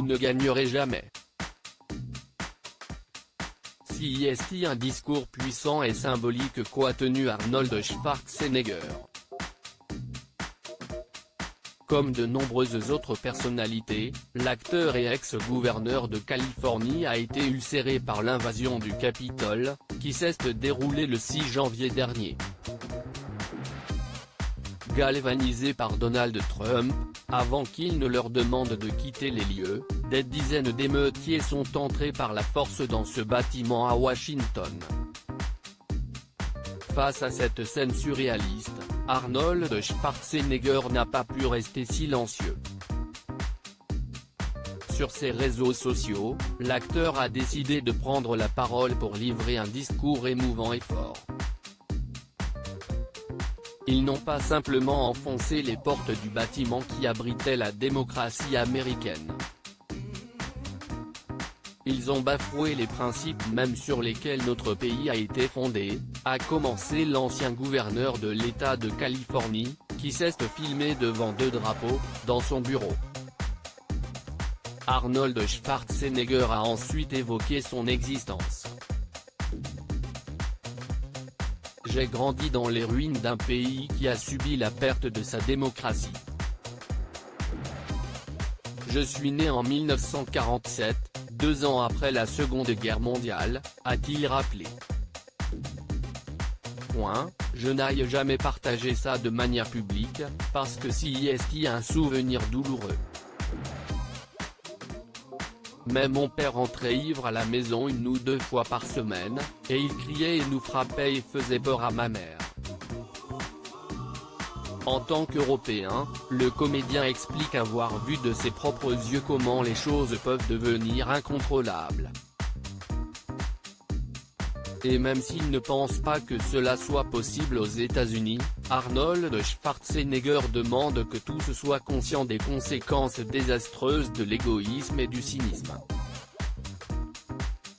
ne gagnerez jamais. CIST, un discours puissant et symbolique qu'a tenu Arnold Schwarzenegger. Comme de nombreuses autres personnalités, l'acteur et ex-gouverneur de Californie a été ulcéré par l'invasion du Capitole, qui s'est déroulée le 6 janvier dernier. Galvanisé par Donald Trump, avant qu'il ne leur demande de quitter les lieux, des dizaines d'émeutiers sont entrés par la force dans ce bâtiment à Washington. Face à cette scène surréaliste, Arnold Schwarzenegger n'a pas pu rester silencieux. Sur ses réseaux sociaux, l'acteur a décidé de prendre la parole pour livrer un discours émouvant et fort. Ils n'ont pas simplement enfoncé les portes du bâtiment qui abritait la démocratie américaine. Ils ont bafoué les principes mêmes sur lesquels notre pays a été fondé, à commencer l'ancien gouverneur de l'État de Californie, qui s'est filmé devant 2 drapeaux, dans son bureau. Arnold Schwarzenegger a ensuite évoqué son existence. J'ai grandi dans les ruines d'un pays qui a subi la perte de sa démocratie. Je suis né en 1947, 2 ans après la Seconde Guerre mondiale, a-t-il rappelé. Je n'aille jamais partager ça de manière publique, parce que CIST a un souvenir douloureux. Mais mon père rentrait ivre à la maison 1 ou 2 fois par semaine, et il criait et nous frappait et faisait peur à ma mère. En tant qu'Européen, le comédien explique avoir vu de ses propres yeux comment les choses peuvent devenir incontrôlables. Et même s'il ne pense pas que cela soit possible aux États-Unis, Arnold Schwarzenegger demande que tous soient conscients des conséquences désastreuses de l'égoïsme et du cynisme.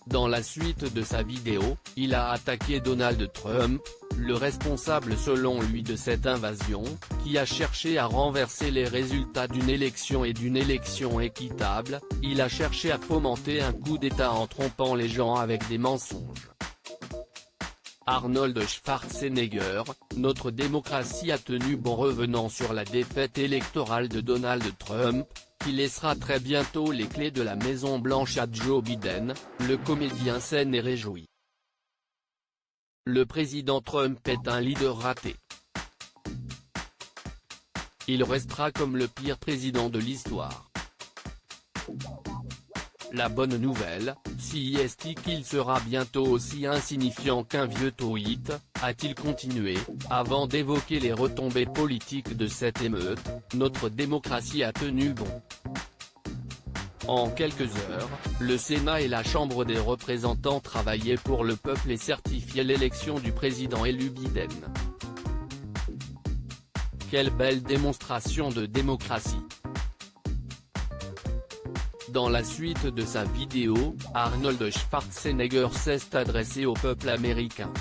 Dans la suite de sa vidéo, il a attaqué Donald Trump, le responsable selon lui de cette invasion, qui a cherché à renverser les résultats d'une élection et d'une élection équitable. Il a cherché à fomenter un coup d'État en trompant les gens avec des mensonges. Arnold Schwarzenegger, notre démocratie a tenu bon revenant sur la défaite électorale de Donald Trump, qui laissera très bientôt les clés de la Maison Blanche à Joe Biden, le comédien s'en est réjoui. Le président Trump est un leader raté. Il restera comme le pire président de l'histoire. La bonne nouvelle, CIST qu'il sera bientôt aussi insignifiant qu'un vieux tweet, a-t-il continué, avant d'évoquer les retombées politiques de cette émeute. Notre démocratie a tenu bon. En quelques heures, le Sénat et la Chambre des représentants travaillaient pour le peuple et certifiaient l'élection du président élu Biden. Quelle belle démonstration de démocratie! Dans la suite de sa vidéo, Arnold Schwarzenegger s'est adressé au peuple américain.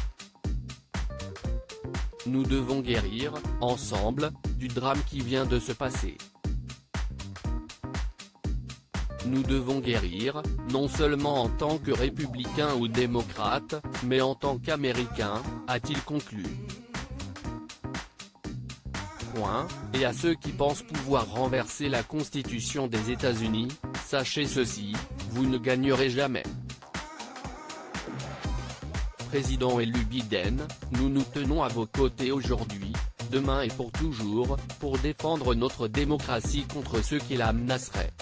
Nous devons guérir, ensemble, du drame qui vient de se passer. Nous devons guérir, non seulement en tant que républicains ou démocrates, mais en tant qu'Américains, a-t-il conclu. Et à ceux qui pensent pouvoir renverser la Constitution des États-Unis, sachez ceci, vous ne gagnerez jamais. Président élu Biden, nous nous tenons à vos côtés aujourd'hui, demain et pour toujours, pour défendre notre démocratie contre ceux qui la menaceraient.